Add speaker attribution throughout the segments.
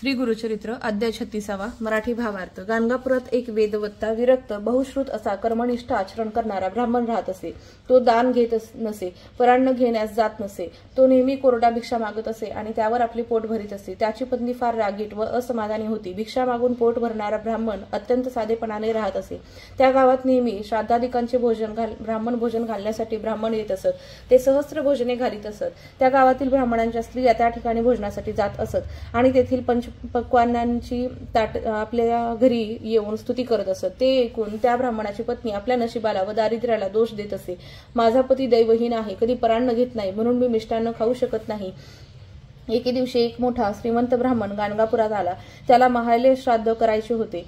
Speaker 1: श्री गुरुचरित्र अध्याय 36 मराठी भावार्थ। गाणगापुरात एक वेदवत्ता विरक्त बहुश्रुत असा कर्मनिष्ठ आचरण करणारा ब्राह्मण राहत असे। तो दान घेत नसे, परान्न घेण्यास जात नसे। तो नेहमी कोरडा भिक्षा मागत असे आणि त्यावर आपले पोट भरीत असे। त्याची पत्नी फार रागीट व असमाधानी होती। भिक्षा मागून पोट भरणारा ब्राह्मण अत्यंत साधेपणाने राहत असे। त्या गावात नेहमी श्राद्धादिकांचे ब्राह्मण भोजन घालण्यासाठी ब्राह्मण येत असत। ते सहस्त्र भोजने घालीत असत। त्या गावातील ब्राह्मणांच्या स्त्रिया त्या ठिकाणी भोजनासाठी जात असत आणि तेथील पक्वान्नांची ताट आपल्या घरी येऊन स्तुती करत असत। ते ऐकून त्या ब्राह्मणाची पत्नी आपल्या नशिबाला व दारिद्र्याला दोष देत असे। माझा पती दैवहीन आहे, कधी परान्न घेत नाही, म्हणून मी मिष्टान्न खाऊ शकत नाही। एके दिवशी एक मोठा श्रीमंत ब्राह्मण गाणगापुरात आला। त्याला महाले श्राद्ध करायचे होते।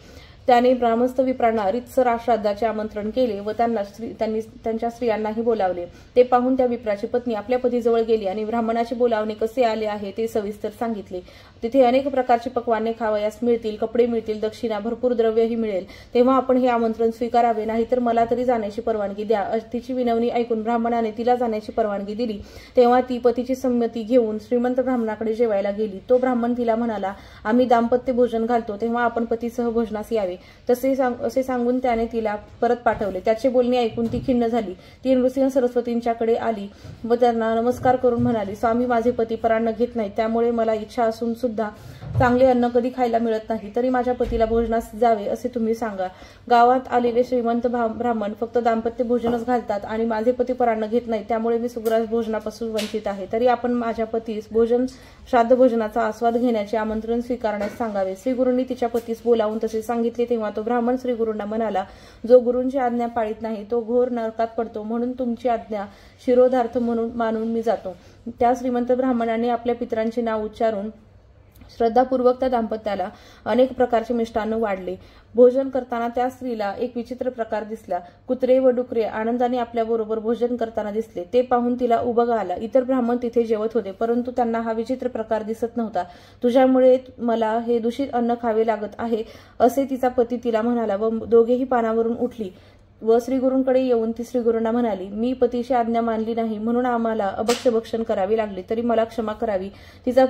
Speaker 1: त्याने ब्राह्मस्थ विप्रांना रीतसर श्राद्धाचे आमंत्रण केले व त्यांनी त्यांच्या स्त्रियांनाही बोलावले। ते पाहून त्या विप्राची पत्नी आपल्या पतीजवळ गेली आणि ब्राह्मणाचे बोलावणे कसे आले आहे ते सविस्तर सांगितले। तिथे अनेक प्रकारची पक्वाने खावयास मिळतील, कपडे मिळतील, दक्षिणा, भरपूर द्रव्यही मिळेल। तेव्हा आपण हे आमंत्रण स्वीकारावे, नाहीतर मला तरी जाण्याची परवानगी द्या। तिची विनवणी ऐकून ब्राह्मणाने तिला जाण्याची परवानगी दिली। तेव्हा ती पतीची संमती घेऊन श्रीमंत ब्राह्मणाकडे जेवायला गेली। तो ब्राह्मण तिला म्हणाला, आम्ही दाम्पत्य भोजन घालतो, तेव्हा आपण पतीसह भोजनास यावे। असे सांगून त्याने तिला परत पाठवले। त्याचे बोलणे ऐकून ती खिन्न झाली। ती नृसिंह सरस्वतींच्याकडे आली व त्यांना नमस्कार करून म्हणाली, स्वामी, माझे पती परान्न घेत नाहीत, त्यामुळे मला इच्छा असून सुद्धा चांगले अन्न कधी खायला मिळत नाही। तरी माझ्या पतीला भोजनास जावे असे तुम्ही सांगा। गावात आलेले श्रीमंत ब्राह्मण फक्त दाम्पत्य भोजनच घालतात आणि माझे पती परान्न घेत नाहीत, त्यामुळे मी सुग्रास भोजनापासून वंचित आहे। तरी आपण माझ्या पतीस श्राद्ध भोजनाचा आस्वाद घेण्याचे आमंत्रण स्वीकारण्यास सांगावे। श्री गुरूंनी तिच्या पतीस बोलावून तसे सांगितले। तेव्हा तो ब्राह्मण श्री गुरूंना म्हणाला, जो गुरूंची आज्ञा पाळीत नाही तो घोर नरकात पडतो, म्हणून तुमची आज्ञा शिरोधार्थ म्हणून मानून मी जातो। त्या श्रीमंत ब्राह्मणाने आपल्या पितरांचे नाव उच्चारून श्रद्धापूर्वक त्या दाम्पत्याला अनेक प्रकारचे मिष्टान्न वाढले। भोजन करताना त्या स्त्रीला एक विचित्र प्रकार दिसला। कुत्रे व डुकरे आनंदाने आपल्याबरोबर भोजन करताना दिसले। ते पाहून तिला उबग आला। इतर ब्राह्मण तिथे जेवत होते, परंतु त्यांना हा विचित्र प्रकार दिसत नव्हता। तुझ्यामुळे मला हे दूषित अन्न खावे लागत आहे असे तिचा पती तिला म्हणाला व दोघेही पानावरून उठली व श्रीगुरूंकडे येऊन ती श्रीगुरूंना म्हणाली, मी पतीची आज्ञा मानली नाही, म्हणून आम्हाला अभक्ष्यभक्षण करावे लागले, तरी मला क्षमा करावी। तिचा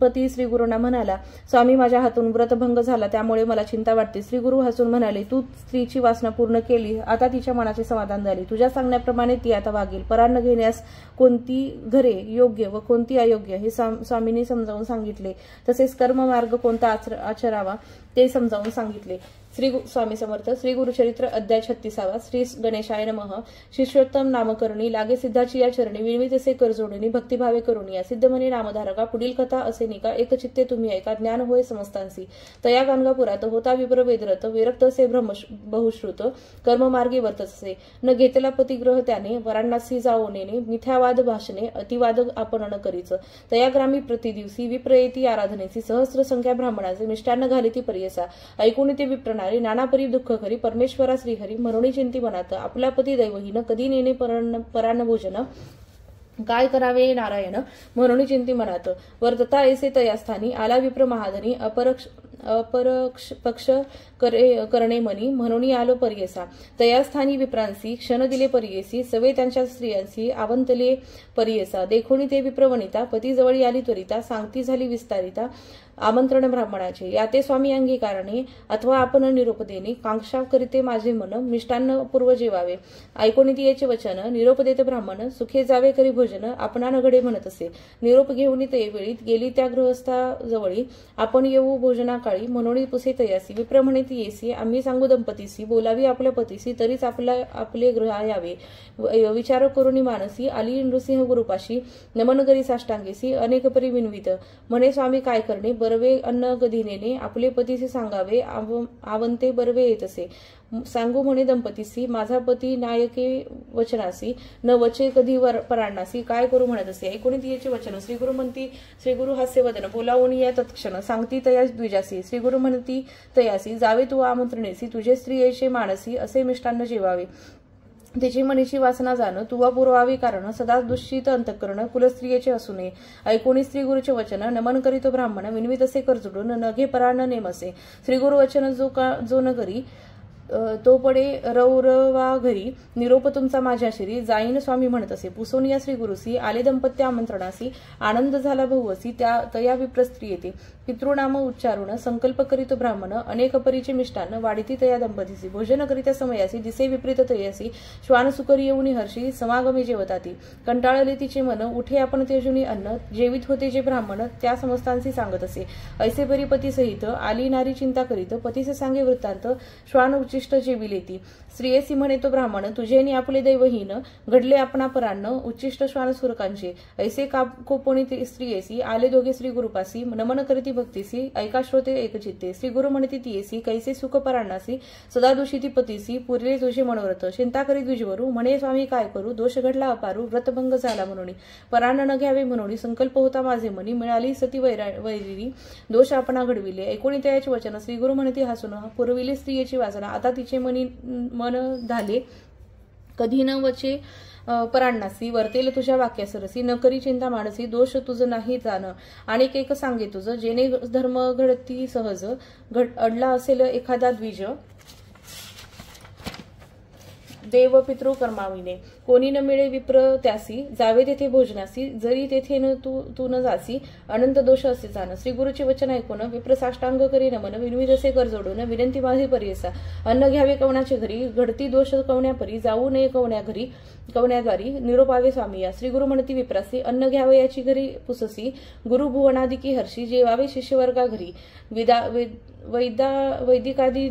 Speaker 1: पती श्रीगुरूंना म्हणाला, स्वामी, माझ्या हातून व्रतभंग झाला, त्यामुळे मला चिंता वाटते। श्रीगुरू हसून म्हणाले, तू स्त्रीची वासना पूर्ण केली, आता तिच्या मनाचे समाधान झाले। तुझ्या सांगण्याप्रमाणे ती आता वागेल। परान्न घेण्यास कोणती घरे योग्य व कोणती अयोग्य हे स्वामींनी समजावून सांगितले। तसेच कर्ममार्ग कोणता आचरावा ते समजावून सांगितले। श्री स्वामी समर्थ। श्री गुरुचरित्र अध्याय 36। श्री गणेशाय नमः। शिष्योत्तम नामकरणी लागे सिद्धाची या चरणी, विणवी तसे करजोडणी, भक्तिभावे करुणी या सिद्धमनी नामधारका। पुढील कथा असे निका, एकचित्ते तुम्ही ऐका, ज्ञान होय समस्तांसी। तया गाणगापुरात होता विप्र वेदरत, विरक्त असे बहुश्रुत, कर्ममार्गी वर्तत असे। न घेतला पतिग्रह त्याने, वरांनासी जाओ नेने, मिथ्यावाद भाषणे, अतिवाद आपण न करीच। तया ग्रामी प्रतिदिवसी विप्र येती आराधनेची, सहस्र संख्या ब्राह्मणाचे मिष्टान्न घाली ती पर्यसा। ऐकून ते विप्रनारी नानापरी दुःख करी, परमेश्वरा श्रीहरी म्हणून चिंती मनात। आपला पती दैवहीन, कधी नेणे परान्न भोजन, काय करावे नारायण म्हणून चिंती मनात। वर्तता ऐसे तयास्थानी, आला विप्र महाधनी, पक्ष करणे मनी, म्हणून आलो पर्यसा। तयास्थानी विप्रांसी, क्षण दिले पर्येसी, सवे त्यांच्या स्त्रियांसी, आवंतले पर्येसा। देखोनी ते विप्रवनिता, पतीजवळ आली त्वरिता, सांगती झाली विस्तारिता। आमंत्रण ब्राह्मणाचे, याते स्वामी अंगीकारणे, अथवा आपण निरोप देणे, कांक्षा करीते माझे मन, मिष्टान्न पूर्व जेवावे। ऐकोनी याचे वचन, निरोप देते ब्राह्मण, सुखे जावे करी भोजन, आपणा नगडे म्हणत असे। निरोप घेऊन ते वेळीत गेली त्या गृहस्थाजवळी, आपण येऊ भोजनाकाळी, म्हणून पुसे तयासी। विप्र म्हणे ती येसी, आम्ही सांगू दंपतीसी, बोलावी आपल्या पतीसी, तरीच आपले गृहा यावे। विचार करुणी मानसी, आली नृसिंह गुरुपाशी, नमन करी साष्टांगेसी, अनेक परी विनवित। म्हणे स्वामी काय करणे, बरवे अन्न कधी नेणे, आपले पतीसी सांगावे, आवंते बरवे येत असे। सांगू म्हणे दंपतीसी, माझा पती नायके वचनासी, न वचे कधी पराण्यासी, काय करू म्हणत असे। ऐकून तिचे वचन, श्रीगुरु म्हणती, श्रीगुरु हास्य वदन, बोलावून या तत्क्षण, सांगती तयास द्विजासी। श्रीगुरु म्हणती तयासी, जावे तू आमंत्रणेसी, तुझे स्त्रियेचे मानसी, असे मिष्टान्न जेवावे। तिची मनीची वासना जाण, तुवा पुरवावी कारण, सदा दुष्टित अंतःकरण, कुलस्त्रियेचे असू नये। ऐकोनी श्री गुरुचे वचन, नमन करीतो ब्राह्मण, विनवी तसे करजुडून, नघे परान्न नेमसे। श्रीगुरु वचन जो न करी तो पडे रौरवा घरी निरोप तुमचा माझ्या शिरी जाईन स्वामी म्हणत असे. पुसोनिया श्री गुरुसी आले दंपत्य आमंत्रणासी आनंद झाला बहुवसी तया विप्रस्त्री येते. पितृनाम उच्चारून संकल्प करीत ब्राह्मण अनेक परीचे मिष्टान्न वाढीती तया दंपतीसी. भोजन करीत्या समयासी दिसे विपरीत तयसी श्वान सुकरी येऊनी हर्षी समागमे जेवताती. कंटाळले तिचे मन उठे आपण तेजुनी अन्न जेवित होते जे ब्राह्मण त्या समस्तांशी सांगत असे. ऐसे परी पती सहित आली नारी चिंता करीत पतीसे सांगे वृत्तांत श्वान उच्चिष्ट जेविलेती. स्त्रियेसी म्हणे तो ब्राह्मण तुझेनी आपले दैवहीन घडले आपणा परान्न उच्चिष्ट श्वान सुरकांचे. ऐसे कोपोणी स्त्रियेसी आले दोघे श्री गुरुपासी नमन करीती भक्तीसी ऐका श्रोते एकचित्ते. श्री गुरु म्हणती तियेसी कैसे सुख परांनासी सदा दूषिती पतीसी पुरले तुझे मनोरथ. चिंता करी द्विजवरू म्हणे स्वामी काय करू दोष घडला अपारू व्रतभंग झाला म्हणून परान्न न घ्यावे म्हणून संकल्प होता माझे मनी मिळाली सती वैरिरी दोष आपणा घडविले. ऐकोणी तयाचे वचन श्री गुरु म्हणती हसून पुरविली स्त्रियेची वासना आता तिचे मन झाले कधी न वचे परांनासी वर्तेल तुझ्या वाक्यासरसी न करी चिंता मानसी दोष तुझ नाही जाण आणि एक सांगे तुझ जेणे धर्म घडती सहज अडला असेल एखादा द्विज देव पितृ कर्माविने. कोणी न मिळे विप्र त्यासी जावे तेथे भोजनासी जरी तेथे न तू न जासी अनंत दोष असे जाण. श्री गुरुचे वचन ऐकून विप्र साष्टांग करी नमन विनवित असे कर जोडून विनंती माझी परियसा. अन्न घ्यावे कवणाचे घरी घडती दोष कवण्यापरी जाऊ नये कवण्या घरी कवण्याद्वारी निरोपावे स्वामिया. श्री गुरु म्हणती विप्रासी अन्न घ्यावे याची घरी पुससी गुरु भुवनादिकी हर्षी जेवावे शिष्यवर्गा घरी. वैदिकादी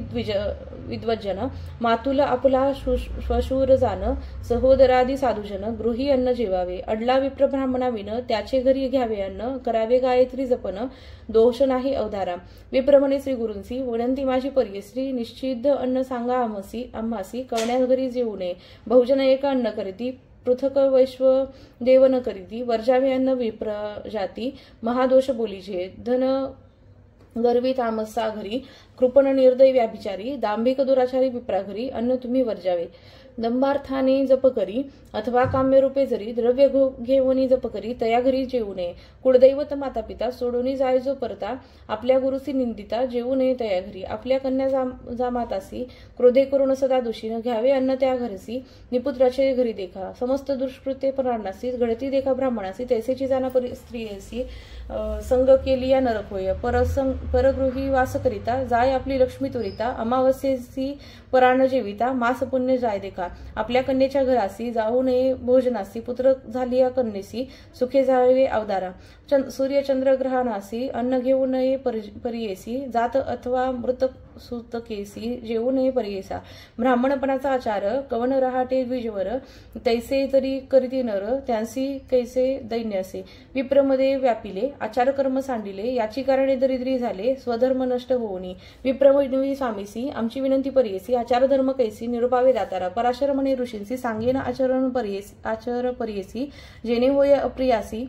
Speaker 1: विद्वज्जन मातुल आपुला श्वशूर जान सहोदरादी साधुजन गृही अन्न जेवावे. अडला विप्र ब्राह्मणा विन त्याचे घरी घ्यावे अन्न करावे गायत्री जपन दोष नाही अवधारा. विप्र म्हणे श्री गुरूंसी विनंती माझी परियश्री निश्चिद्ध अन्न सांगा आम्हासी कवण्या घरी जेवू नये बहुजन एक अन्न करीती पृथक वैश्व देव न करीती वर्जावे अन्न विप्र जाती महादोष बोलीचे. धन गर्वी तामसा घरी कृपण निर्दय व्याभिचारी दांभिक दुराचारी विप्रा घरी अन्न तुम्ही वर्जावे. दंभार्थाने जप करी अथवा काम्यरूपे जरी द्रव्य घेऊनी जप करी तया घरी जेवू नये. कुळदैवत माता पिता सोडून जाय जो परता आपल्या गुरुसी निंदिता जेवू नये तया घरी. आपल्या कन्या जामातासी क्रोधे करून सदा दूषीन घ्यावे अन्न त्या घरसी निपुत्राचे घरी देखा. समस्त दुष्कृत्ये परांनासी घडती देखा ब्राह्मणासी तैसेची जाना स्त्रियसी संग केली या नरक होय. परगृही वास करिता जाय आपली लक्ष्मी तुरिता अमावस्येसी पराण जेविता मास पुण्य जाय देखा. आपल्या कन्येच्या घरासी जाऊ नये भोजनासी पुत्र झाली या कन्येसी सुखे जावे अवदारा. सूर्य चंद्र ग्रहणासी अन्न घेऊ नये परियेसी जात अथवा मृत सुतकेसी जेवू नये परियेसा. ब्राह्मणपणाचा आचार कवन रहाटे द्विजवर तैसे तरी करीती नर त्यांसी कैसे दैन्य असे. विप्रमध्ये व्यापिले आचार कर्म सांडिले याची कारणे दरिद्री झाले स्वधर्म नष्ट होऊनी. विप्र स्वामीसी आमची विनंती परियेसी आचार धर्म कैसी निरुपावे दातारा. पराशर म्हणे ऋषींसी सांगेन आचर परियेसी जेणे होय अप्रियासी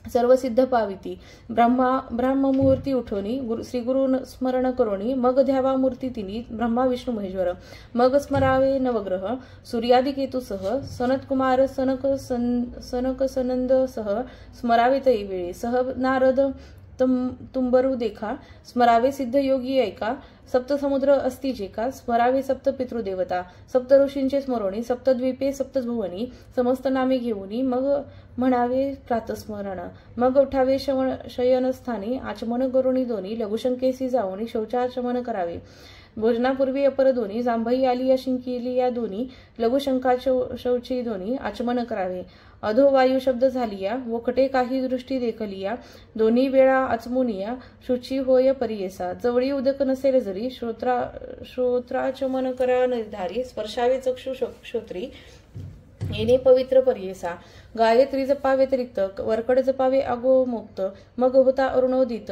Speaker 1: सर्व सिद्ध पाविती. ब्रह्ममुहूर्ती उठोनी श्री गुरु स्मरण करोनी मग ध्यावा मूर्ती तिनी ब्रह्मा विष्णू महेश्वर. मग स्मरावे नवग्रह सूर्यादि केतुसह सनत कुमार सनक सनंद सह स्मरावे तै वेळे. सह नारद तुंबरू देखा स्मरावे सिद्ध योगी ऐका. सप्त समुद्र अस्ति जेका स्मरावे सप्त पितृदेवता. सप्त ऋषींचे स्मरोणी सप्तद्वीपे सप्तभुवनी समस्त नामे घेऊनी मग म्हणावे प्रातस्मरण. मग उठावे शयनस्थानी आचमन करुणी दोन्ही लघुशंकेसी जाऊनी शौचाचमन करावे. भोजनापूर्वी अपर दोन्ही जांभई आली या शिंकेली या दोन्ही लघुशंका शौची दोन्ही आचमन करावे. अधो वायू शब्द झालिया वखटे काही दृष्टी देखलिया दोन्ही वेळा आचमुनिया शुची होय परियेसा. जवळी उदक नसेल जरी श्रोत्राचमन करा निर्धारी स्पर्शावे चक्षु श्रोत्री येणे पवित्र परियेसा. गायत्री जपा व्यतिरिक्त वरकड जपावे अगोमुक्त मग होता अरुणोदित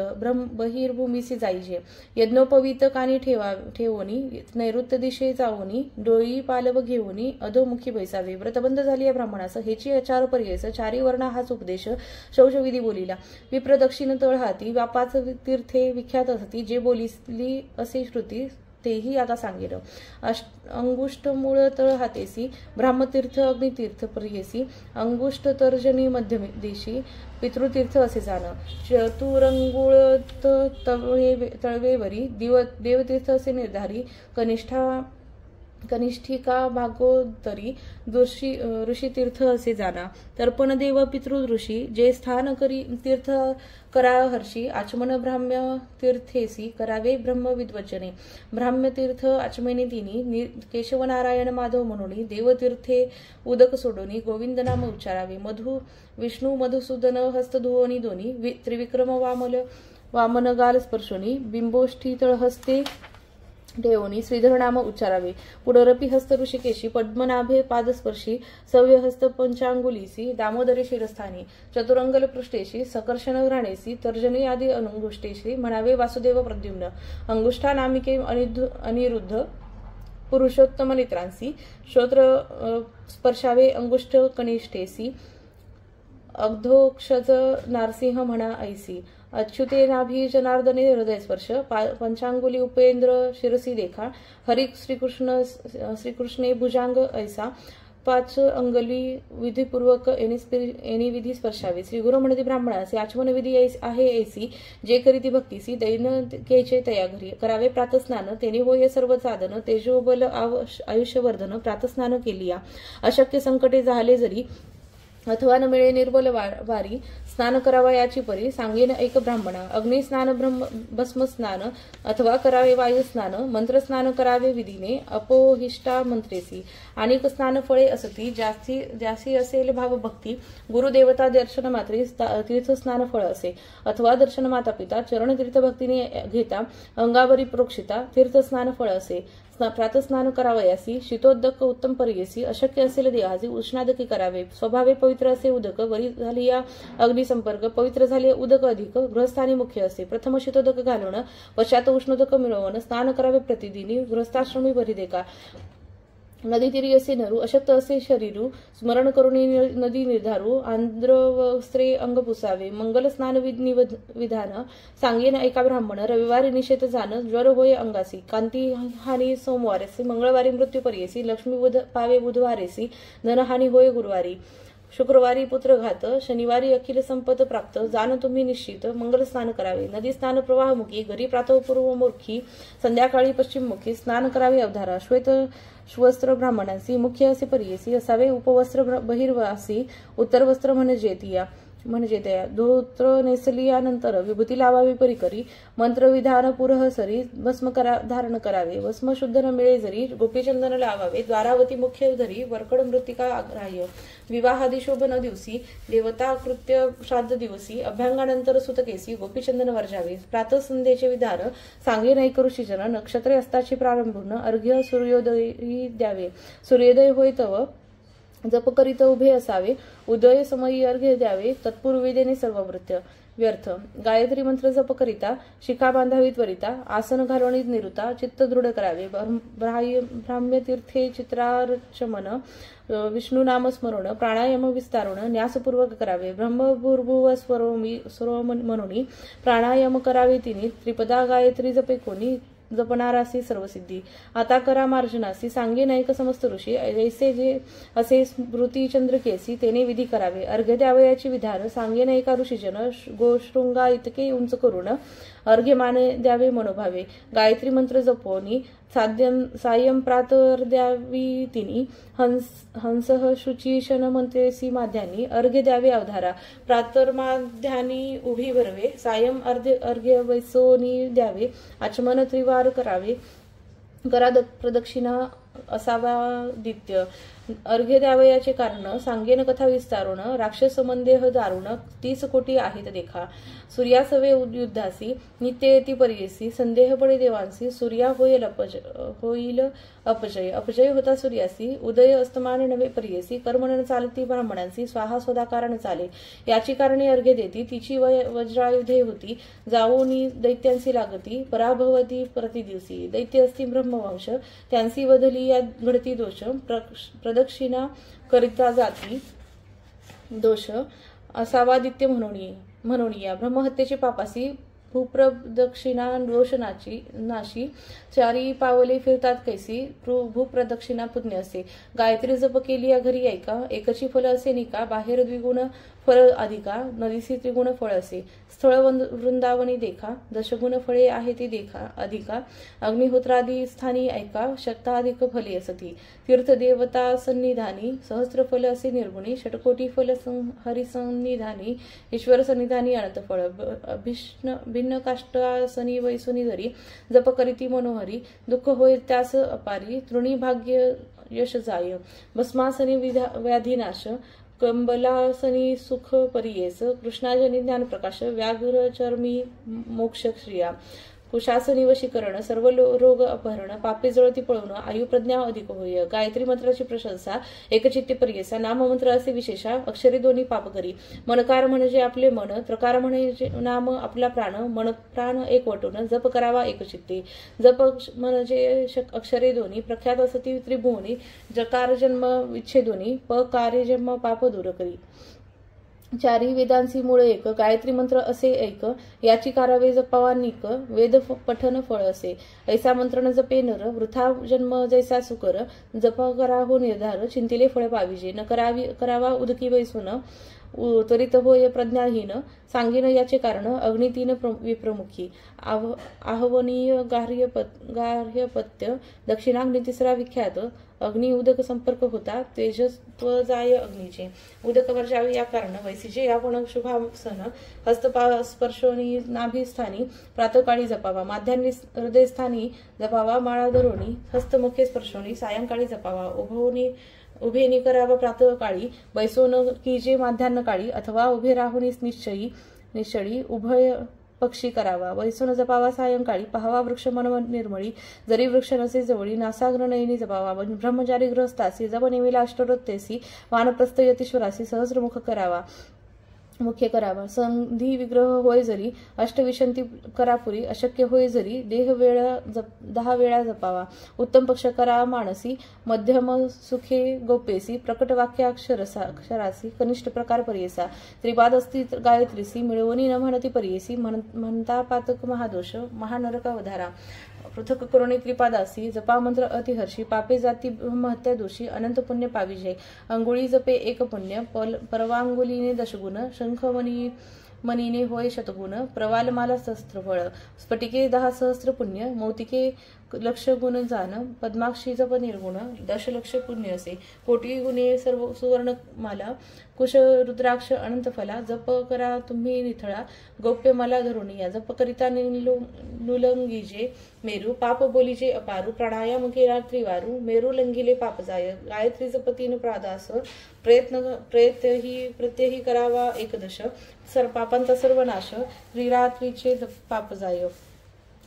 Speaker 1: बहिर्भूमीसी जाईजे. यज्ञोपवीत कानी ठेवोनी नैऋत्य दिशे जाऊनी डोळी पालव घेऊनी अधोमुखी बैसावे. व्रतबंध झाली या ब्राह्मणास हेची आचार परियेस चारी वर्णा हाच उपदेश शौचविधी बोलिला. विप्र दक्षिण तळ हाती व्यापाच तीर्थे विख्यात असती जे बोलिली असे श्रुती तेही आता सांगेन. अंगुष्ठ मूळ तळ हातेसी ब्राह्मतीर्थ अग्नितीर्थ पर्येसी अंगुष्ठ तर्जनी मध्यदेशी पितृतीर्थ असे जाण. चतुरंगुळ तळवेवरी देवतीर्थ असे निर्धारी. कनिष्ठिका भागोदरी ऋषितीर्थ असे जाणा. तर्पण देव पितृऋषी जे स्थान करी तीर्थ करा हर्षी. आचमन ब्राह्म्य तीर्थेसी करावे ब्रह्म विद्वचने. ब्राह्म्यतीर्थ आचमने तिनी केशव नारायण माधव म्हणून देवतीर्थे उदक सोडोनी गोविंद नाम उच्चारावे. विष्णू मधुसूदन हस्तधुवनी दोनी त्रिविक्रम वामन गाल स्पर्शोनी बिंबोष्ठी तळहस्ते ठेवणी श्रीधर नाम उच्चारावे. पुढरपी हस्त ऋषिकेशी पद्मनाभे पादस्पर्शी सव्यहस्त पंचांगुलीसी दामोदरी शिरस्थानी. चतुरंगल पृष्ठेशी सकर्षण घ्राणेसी तर्जनी आदी अंगुष्ठेशी म्हणावे वासुदेव प्रद्युम्न. अंगुष्ठा नामिके अनिरुद्ध पुरुषोत्तम नेत्रांसी. श्रोत्र स्पर्शावे अंगुष्ठ कनिष्ठेसी. अग्धोक्षज नारसिंह म्हणा ऐसी. अच्युते नाभी जनार्दने हृदयस्पर्श. पंचांगुली उपेंद्र शिरसी देखा. हरी श्रीकृष्णे भुजांग ऐसा. 5 अंगली विधीपूर्वक एनी विधी स्पर्शावे. श्री गुरु म्हणती ब्राह्मणासी आचमन विधी आहे ऐसी. जे करीती भक्तीसी दैनकेचे तया घरी. करावे प्रातस्नान तेने होय सर्व साधन. तेजोबल आयुष्यवर्धन प्रातस्नान केलिया. अशक्य संकटे झाले जरी अथवा न मिळे निर्बल वारी. स्नान करावा याची परी सांगेन एक ब्राह्मणा. अग्निस्नान भस्म स्नान अथवा करावे वायुस्नान. मंत्रस्नान करावे विधीने अपोहिष्टा मंत्रेसी. अनेक स्नान फळे असती ज्यासी असेल भाव भक्ती. गुरुदेवता दर्शन मात्री तीर्थस्नान फळ असे. अथवा दर्शन माता पिता चरण तीर्थ भक्तीने घेता अंगावरी प्रोक्षिता तीर्थस्नान फळ असे. प्रातस्नान करावयासी शीतोदक उत्तम पर्येसी. अशक्य असेल देहासी उष्णादकी करावे. स्वभावे पवित्र असे उदक वरी झाली या अग्निसंपर्क. पवित्र झाले उदक अधिक गृहस्थानी मुख्य असे. प्रथम शीतोदक घालवण पश्चात उष्णोदक मिळवण. स्नान करावे प्रतिदिनी गृहस्थाश्रमी भरी देका. नदी तिरी असे नरू अशक्त असे शरीरू. स्मरण करून नदी निर्धारू. आंध्र वस्त्रे अंग पुसावे. मंगल स्नान विधान सांगेन एका ब्राह्मण. रविवारी निषेध जाण ज्वर होय अंगासी. कांती हानी सोमवारेसी. मंगळवारी मृत्यू पर्येसी. लक्ष्मी पावे बुधवारेसी. धनहानी होय गुरुवारी. शुक्रवारी पुत्रघात. शनिवारी अखिल संपत प्राप्त. जाण तुम्ही निश्चित. मंगल स्नान करावे. नदी स्नान प्रवाहमुखी. घरी प्रातःपूर्वमुखी. संध्याकाळी पश्चिममुखी. स्नान करावे अवधारा. श्वेत वस्त्र ब्राह्मणांसी मुख्य असे पर्येसी असावे. उपवस्त्र बहिर्वासी. उत्तर वस्त्र म्हणजे तया. धोत्र नेसलियानंतर विभूती लावावी परिकरी. मंत्रविधान पुरह सरी. भस्म धारण करावे. भस्म शुद्ध न मिळे जरी गोपीचंदन लावावे. द्वारावती मुख्य धरी. वरकड मृतिका ग्राह्य. विवाहादी शोभन दिवसी. देवता कृत्य श्राद्ध दिवसी. अभ्यंगानंतर सुतकेसी गोपीचंदन वर्जावे. प्रातःसंध्येचे विधान सांगेन ऐक ऋषीजन. नक्षत्रे असताची प्रारंभून अर्घ्य सूर्योदयी द्यावे. सूर्योदय होय तव जप करीत उभे असावे. उदय समयी अर्घ्य द्यावे. तत्पूर्वी देणे सर्व व्यर्थ. गायत्री मंत्र जप करिता शिखा बांधावी त्वरिता. आसन घालवणी निरुता. चित्त दृढ करावे. ब्राह्म्यतीर्थे चित्रार्चमन विष्णू नाम स्मरण. प्राणायाम विस्तारण न्यासपूर्वक करावे. ब्रह्मभूर्भुव स्वरो म्हणून प्राणायाम करावे तिनी. त्रिपदा गायत्री जपे कोणी जपणारासी सर्वसिद्धी. आता करा मार्जनासी सांगेन ऐक समस्त ऋषी. जैसे जे असे स्मृती चंद्रकेसी तेने विधी करावे. अर्घ्य द्यावयाची विधान सांगेन एका ऋषीजन. गोशृंगा इतके उंच करून अर्घ्य माने द्यावे मनोभावे. गायत्री मंत्र जपोनी सायं प्रातर द्यावी तिनी. हंसः शुचिशन मंत्रेसी माध्यानी. अर्घ्य द्यावे अवधारा. प्रातर माध्यानी उभी भरवे. सायं अर्घ्य वैसोनी द्यावे. आचमन त्रिवार करावे. करा प्रदक्षिणा असावादित्य. अर्घ्य द्यावयाचे कारण सांगेन कथा विस्तारून. राक्षस मंदेह दारुण 30 कोटी आहेत देखा. सूर्यासवे युद्धासी नित्य येती पर्येसी. संदेह पडे देवांसी. सूर्या होईल अपजय. अपजय होता सूर्यासी. उदय अस्तमान नवे पर्येसी. कर्मण चालती ब्राह्मणांसी. स्वाहा स्वदाकारण चाले. याची कारणे अर्घ्य देती. तिची वज्रायुधे होती. जाऊनी दैत्यांसी लागती. पराभवती प्रतिदिवसी. दैत्य असती ब्रह्मवंश. त्यांसी वधली या घडती दोष. प्रदक्षिणा करिता जाती दोष असावादित्य म्हणून या. ब्रह्महत्येचे पापासी भूप्रदक्षिणा रोषणाची नाशी चारी पावले फिरतात कैसी भूप्रदक्षिणा पुण्य असे. गायत्री जप केली या घरी ऐका एकची फल असे निका बाहेर द्विगुण फळ अधिका नदीसी त्रिगुण फळ असे. स्थळ वृंदावनी देखा दशगुण फळे आहे ती देखा अधिका अग्निहोत्रादी स्थानी ऐका शक्ताधिक फले असती. तीर्थदेवता सन्निधानी सहस्त्र फल असे निर्गुणी षटकोटी फल हरिसन्निधानी ईश्वर सन्निधानी अनंत फळ. भिन्न काष्टासनी वैसुनी जरी जप करीती मनोहरी दुःख होय त्यास अपारी तृणी भाग्य यश जाय. भस्मासनी व्याधिनाश कंबलासनी सुख परियेस कृष्णाजनी ज्ञानप्रकाश व्याघ्र चर्मी मोक्ष श्रिया. कुशासनी वशीकरण सर्व रोग अपहरण पापे जळती पळवणं आयु प्रज्ञा अधिक होय. गायत्री मंत्राची प्रशंसा एकचित्ते परियेसा नाममंत्र असे विशेषा अक्षरे दोन्ही पाप करी. मनकार म्हणजे आपले मन त्रकार म्हणजे नाम आपला प्राण मन प्राण एक वटून जप करावा एकचित्ते. जप म्हणजे अक्षरे दोन्ही प्रख्यात असती त्रिभुवनी जकार जन्म विच्छेदोनी प कार्य जन्म पाप दूर करी. चारी वेदांसी मूळ एक गायत्री मंत्र असे ऐक याची करावे जपावा निक वेद पठन फळ असे. ऐसा मंत्र न जपे नर वृथा जन्म जैसा सुकर जप करा हो निर्धार चिंतिले फळ पाविजे. न करावा उदकी वैसून त्वरित होय प्रज्ञाहीन सांगीन याचे कारण अग्नितीन विप्रमुखी. आहवनीय गार्हपत्य दक्षिणाग्नी तिसरा विख्यात अग्नि उदक संपर्क होता तेजस्व जाय अग्नीचे. उदक वर्जावे या कारण वैशिजे यापण शुभासन हस्तस्पर्शोनी नाभिस्थानी प्रातःकाळी जपावा माध्यान्नी हृदयस्थानी जपावा माळा धरोणी हस्तमुखे स्पर्शोनी सायंकाळी जपावा. उभेनी करावा प्रातःकाळी बैसोन कीजे माध्यान्ह काळी अथवा उभे राहुनी निश्चळी उभय पक्षी करावा. वैसून जपावा सायंकाळी पहावा वृक्ष मन निर्मळी जरी वृक्ष नसे जवळी नासाग्र नयनी जपावा. ब्रह्मचारी गृहस्थासी जप नेमिला अष्टरोत्तेसी वानप्रस्थ यतीश्वरासी सहस्रमुख करावा मुख्य करावा. संधी विग्रह होय जरी अष्टविशंती करापुरी अशक्य होय जरी 10 वेळा जपावा. उत्तम पक्ष करा मानसी मध्यम सुखे गोपेसी प्रकट वाक्य अक्षरासी कनिष्ठ प्रकार परियेसा. त्रिपाद असती गायत्रीसी मिळवणी न म्हणती परियेसी म्हणता पातक महादोष महानरक अवधारा. पृथक करुणी त्रिपादासी जपा मंत्र अतिहर्षी पापे जाती ब्रह्महत्या दोषी अनंत पुण्य पाविजय. अंगुळी जपे एक पुण्य परवांगुलीने दशगुण शंख मनीने होय शतगुण प्रवालमाला सहस्त्रफळ. स्फटिके 10 सहस्त्र पुण्य मौतिके लक्ष गुण जाण पद्माक्षी जप निर्गुण 10 लक्ष पुण्य असे. कोटी गुणे सर्व सुवर्णमाला कुश रुद्राक्ष अनंत फला. जप करा तुम्ही निथळा गौप्य मला धरून या. जप करिता नुलंगीजे मेरू पाप बोलीजे अपारू प्राणायाम केला त्रिवारू मेरू लंघिले पाप जाय. गायत्री जप 3 प्रादास प्रत्यही करावा एकदश पापांचा सर्वनाश त्रिरात्रीचे पाप जाय.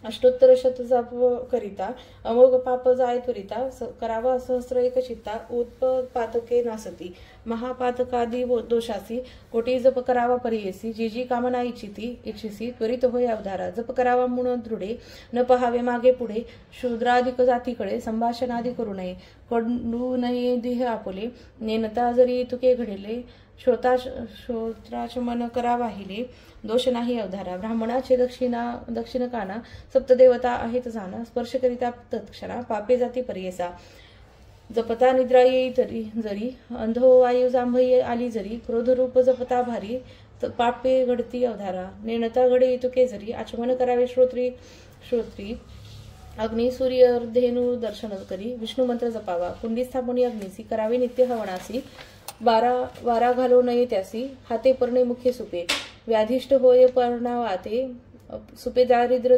Speaker 1: अष्टोत्तर शत जप करिता अमोघ पाप जाय त्वरिता करावा सहस्र एक चित्ता उत्पातके नासती. महापातकादी दोषासी कोटी जप करावा परियेसी जी जी कामना इच्छिसी त्वरित होय अवधारा. जप करावा म्हणून दृढे न पहावे मागे पुढे शूद्राधिक जातीकडे संभाषणादी करू नये कडू नये देह आपुले नेनता जरी तुके घडेले श्रोत्राचमन करावाहिले दोष नाही अवधारा. ब्राह्मणाचे दक्षिण काना सप्तदेवता आहेत जाणा स्पर्श करिता तत्क्षणा पापे जाती परियेसा. जपता निद्रा येई जरी अंधो वायू जांभई आली जरी क्रोधरूप जपता भारी पापे घडती अवधारा. नेणता घडे तुके जरी आचमन करावे श्रोत्री अग्नी सूर्य धेनु दर्शन करी. विष्णू मंत्र जपावा कुंडी स्थापनी अग्निसी करावे नित्य हवनासी. वारा घालो नये त्यासी हाते पर्णे मुखे सुपे व्याधिष्ट होय पर्णावाते सुपे दारिद्र्य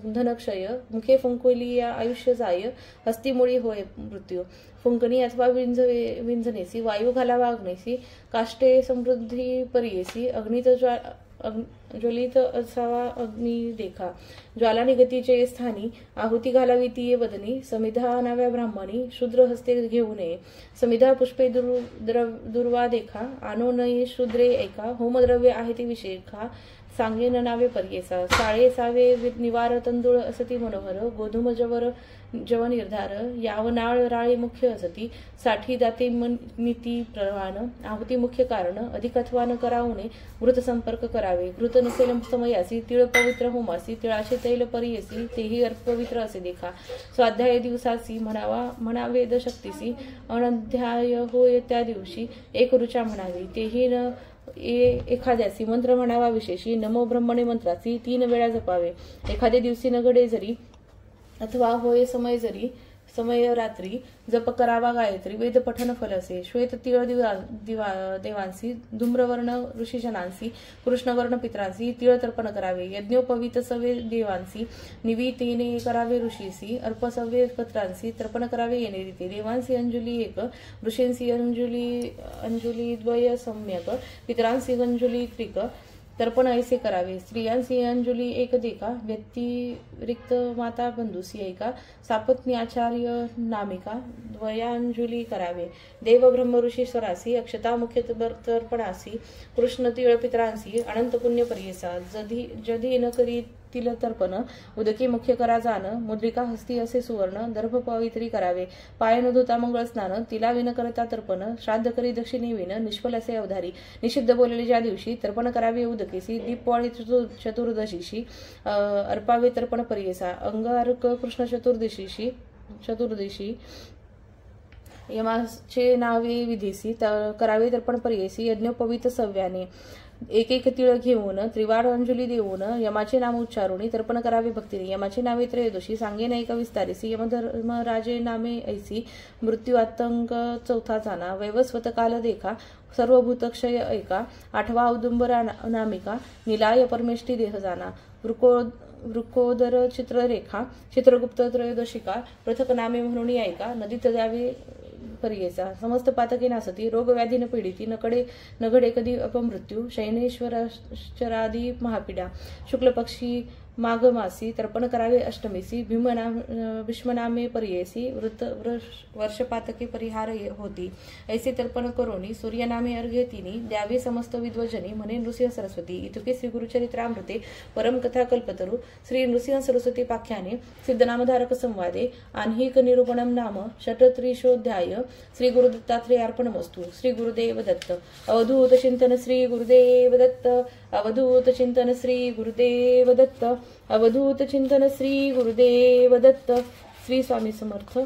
Speaker 1: धनक्षय मुखे फुंकुली आयुष्य जाय हस्तीमुळी होय मृत्यू. फुंकणी अथवा विंझनेसी वायू घालावा अग्नेसी काष्टे समृद्धी परियेसी अग्नित ज्वलित असावा अग्नी देखा. ज्वाला निगतीचे स्थानी आहुती घालावी ती वदनी समिधा आणाव्या ब्राह्मणी शूद्र हस्ते घेऊ नये. समिधा पुष्पे दुर्वा देखा आणो नये शूद्रे ऐका होमद्रव्य आहे ती विशेखा सांगेन नावे पर्येसा साळे सावे निवार तंदुळ असती मनोहर गोधूम जव निर्धार याव नाळ राळे मुख्य असती साठी दाते नीती प्रवान आहुती मुख्य कारण अधिक अथवा न करावणे घृत संपर्क करावे घृत नसेल समयासी तिळ पवित्र होमासी तिळाचे तैल परियेसी तेही अर्पवित्र असे देखा स्वाध्याय दिवसासी म्हणावे शक्तीसी अनध्याय होय त्या दिवशी एक ऋचा म्हणावी तेही न एखाद्यासी मंत्र म्हणावा विशेषी नमो ब्रह्मणे मंत्रासी 3 वेळा जपावे एखाद्या दिवशी नगडे जरी अथवा होय समय रात्री जप करावा गायत्री वेद पठन फल असे श्वेत तिळ देवांसी धूम्रवर्ण ऋषीजनांसी कृष्णवर्ण पित्रांसी तिळ तर्पण करावे यज्ञोपवीत सवे देवांसी निवितेने करावे ऋषीसी अर्पसव्ये पत्रांसी तर्पण करावे येणे रीते देवांसी अंजुली एक ऋषींसी अंजुली द्वय सम्यक पित्रांसी अंजुली त्रिक तर्पण ऐसे करावे स्त्रियांसी अंजुली एक देखा व्यतिरिक्त माता बंधुसी एका सापत्नी आचार्य नामिका द्वयांजुली करावे देव ब्रह्म ऋषीश्वरासी अक्षता मुख्य तर्पणासी कृष्ण तिळ पित्रांसी अनंत पुण्य पर्येसा जधी न करी तिल तर्पण उदकी मुख्य करा जाण मुद्रिका हस्ती असे सुवर्ण दर्भ पवित्री करावे पाय न धुता मंगळ स्नान तिला विन करता तर्पण श्राद्ध करी दक्षिणे विन निष्फल असे अवधारी निषिद्ध बोलले ज्या दिवशी तर्पण करावे उदकेसी दीपवाळी चतुर्दशीशी अर्पावे तर्पण पर्येसा अंगारक कृष्ण चतुर्दशी यमाचे नावे विधीसी करावे तर्पण पर्येसी यज्ञोपवीत सव्याने एक तिळ घेऊन त्रिवार अंजुली देऊन यमाचे नाम उच्चारुणी तर्पण करावे भक्तीने यमाचे नावे त्रयोदशी सांगेन एक विस्तारिसी यमधर्मराजे नामे ऐसी मृत्यू आतंक चौथा जाना वैवस्वत काल देखा सर्वभूतक्षय ऐका आठवा औदुंबरा नामिका निलाय परमेष्ठी देह जाना वृकोदर चित्ररेखा चित्रगुप्त त्रयोदशिका पृथक नामे म्हणून ऐका नदीत द्यावे पर्येसा समस्त पातके नासती रोग व्याधीन पीडिती नघडे कधी अपमृत्यू शयनेश्वरादी महापीडा शुक्ल पक्षी माघ मासी तर्पण करावे अष्टमीसी भीष्मनामे पर्येसी वर्षपातके परिहार होती ऐसे तर्पण करोनी सूर्यनामे अर्घ्य तिनी द्यावे समस्त विद्वजनी म्हणे नृसिंह सरस्वती इतुके श्री गुरुचरित्रामृते परम कथा कल्पतरू श्री नृसिंह सरस्वती पाख्याने सिद्धनामधारक संवादे आन्हिक निरूपणम नाम षट्त्रिशोऽध्याय श्री गुरुदत्तात्रेयार्पणमस्तु श्री गुरुदेव दत्त अवधूत चिंतन श्री गुरुदेव दत्त अवधूत चिंतन श्री गुरुदेव दत्त अवधूत चिंतन श्री गुरुदेव दत्त श्री स्वामी समर्थ।